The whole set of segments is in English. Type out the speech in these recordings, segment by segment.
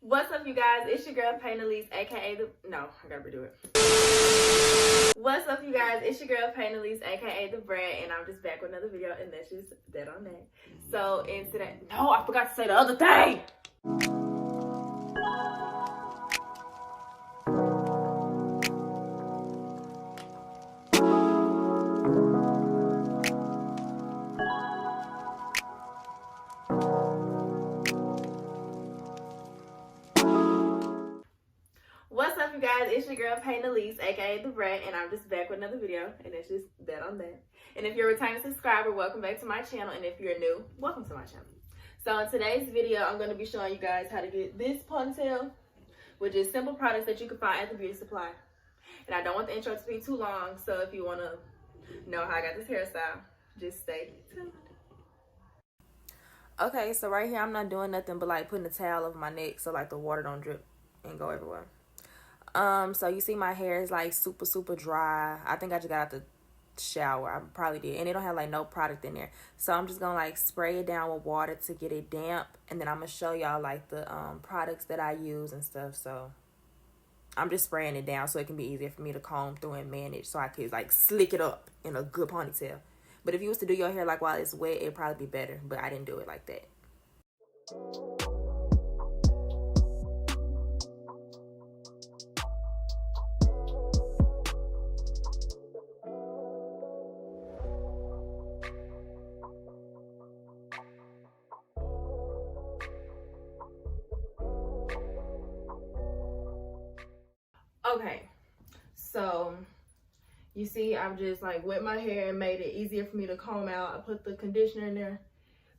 What's up, you guys? It's your girl PeytanElyse, aka I gotta redo it. What's up, you guys? It's your girl PeytanElyse, aka the Brand, and I'm just back with another video, and that's just that on that. So, in today, no, I forgot to say the other thing. What's up, you guys? It's your girl PeytanElyse, aka the Brand, and I'm just back with another video, and it's just that on that. And if you're a returning subscriber, welcome back to my channel, and if you're new, welcome to my channel. So in today's video, I'm going to be showing you guys how to get this ponytail, which is simple products that you can find at the beauty supply. And I don't want the intro to be too long, so if you want to know how I got this hairstyle, just stay tuned. Okay, so right here, I'm not doing nothing but like putting a towel over my neck so like the water don't drip and go everywhere. So you see my hair is like super dry. I think I just got out the shower. I probably did. And it don't have like no product in there. So I'm just gonna like spray it down with water to get it damp. And then I'm gonna show y'all like the products that I use and stuff. So I'm just spraying it down so it can be easier for me to comb through and manage, so I could like slick it up in a good ponytail. But if you was to do your hair like while it's wet, it'd probably be better. But I didn't do it like that. Okay, so you see I've just like wet my hair and made it easier for me to comb out. I put the conditioner in there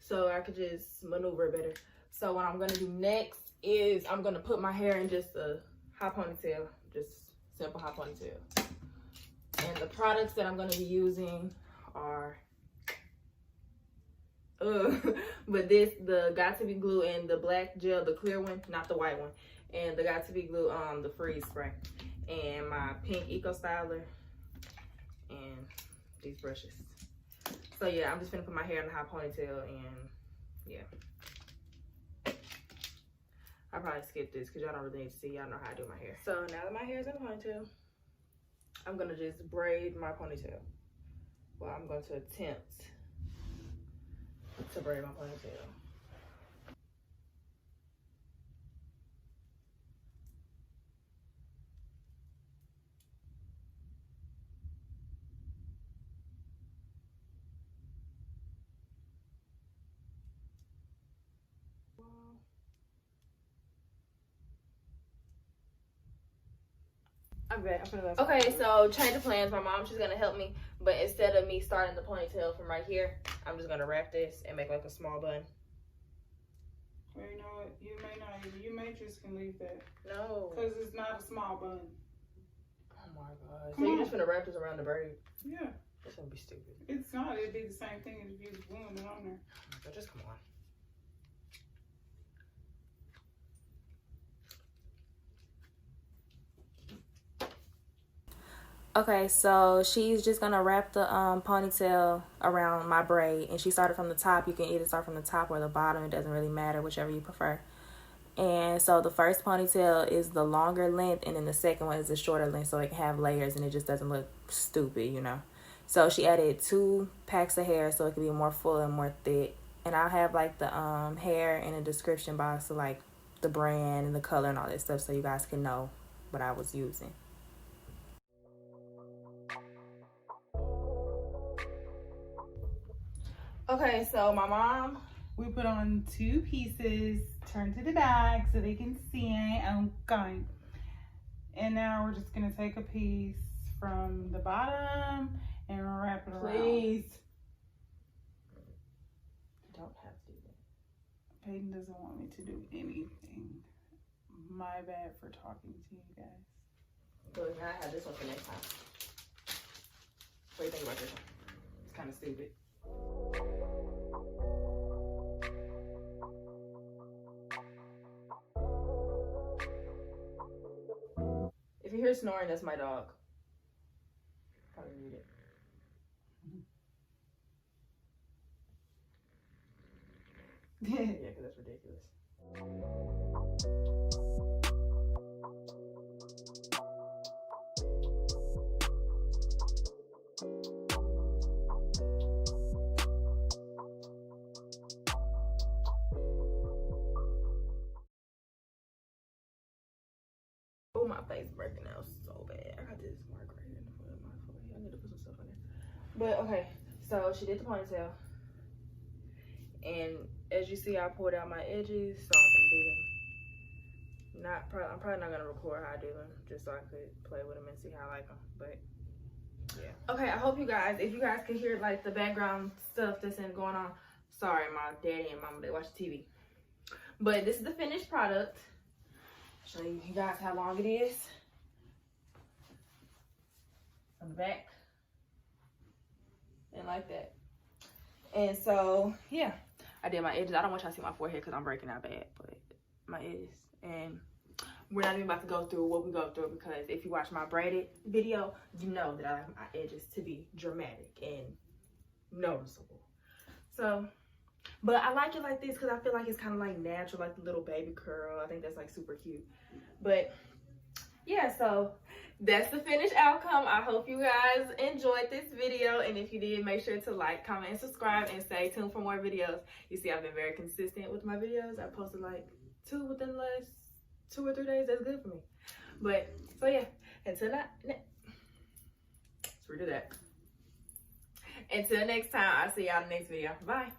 so I could just maneuver it better. So what I'm gonna do next is I'm gonna put my hair in just a high ponytail, just simple high ponytail. And the products that I'm gonna be using are but the Got To Be Glue and the black gel, the clear one, not the white one, and the Got To Be Glue the freeze spray, and my pink eco styler, and these brushes. So yeah, I'm just gonna put my hair in a high ponytail, and yeah, I'll probably skip this because y'all don't really need to see. Y'all know how I do my hair. So now that my hair is in a ponytail, I'm gonna just braid my ponytail. Well, I'm going to attempt to braid my ponytail. Okay, so change of plans. My mom, she's gonna help me, but instead of me starting the ponytail from right here, I'm just gonna wrap this and make like a small bun. Well, you know what? You may not. You may just can leave that. No, because it's not a small bun. Oh my god! So you're just gonna wrap this around the braid? Yeah. That's gonna be stupid. It's not. It'd be the same thing as if you was gluing it on there. Oh my god, just come on. Okay, so she's just gonna wrap the ponytail around my braid, and she started from the top. You can either start from the top or the bottom. It doesn't really matter, whichever you prefer. And so the first ponytail is the longer length, and then the second one is the shorter length, so it can have layers and it just doesn't look stupid, you know. So she added 2 packs of hair so it can be more full and more thick. And I'll have like the hair in a description box, so like the brand and the color and all that stuff, so you guys can know what I was using. Okay, so my mom, we put on 2 pieces, turn to the back so they can see it. Okay. And now we're just gonna take a piece from the bottom and wrap it around. Please. Don't have to do that. Peyton doesn't want me to do anything. My bad for talking to you guys. But now I have this one for next time. What do you think about this one? It's kind of stupid. If you hear snoring, that's my dog. Probably need it. Yeah, because that's ridiculous. my face breaking out so bad. I got this mark right in the front of my forehead. I need to put some stuff on there. But okay, so she did the ponytail. And as you see, I pulled out my edges, so I'm gonna do them. I'm probably not gonna record how I do them, just so I could play with them and see how I like them. But yeah. Okay, I hope you guys, if you guys can hear like the background stuff that's going on. Sorry, my daddy and mama, they watch TV. But this is the finished product. Show you guys how long it is. On the back. And like that. And so, yeah. I did my edges. I don't want y'all to see my forehead because I'm breaking out bad. But my edges. And we're not even about to go through what we go through, because if you watch my braided video, you know that I like my edges to be dramatic and noticeable. So, but I like it like this because I feel like it's kind of like natural, like the little baby curl. I think that's like super cute. But yeah, so that's the finished outcome. I hope you guys enjoyed this video, and if you did, make sure to like, comment, and subscribe, and stay tuned for more videos. You see, I've been very consistent with my videos. I posted like 2 within the last 2 or 3 days. That's good for me. But so yeah, until let's redo that. Until next time, I'll see y'all in the next video. Bye.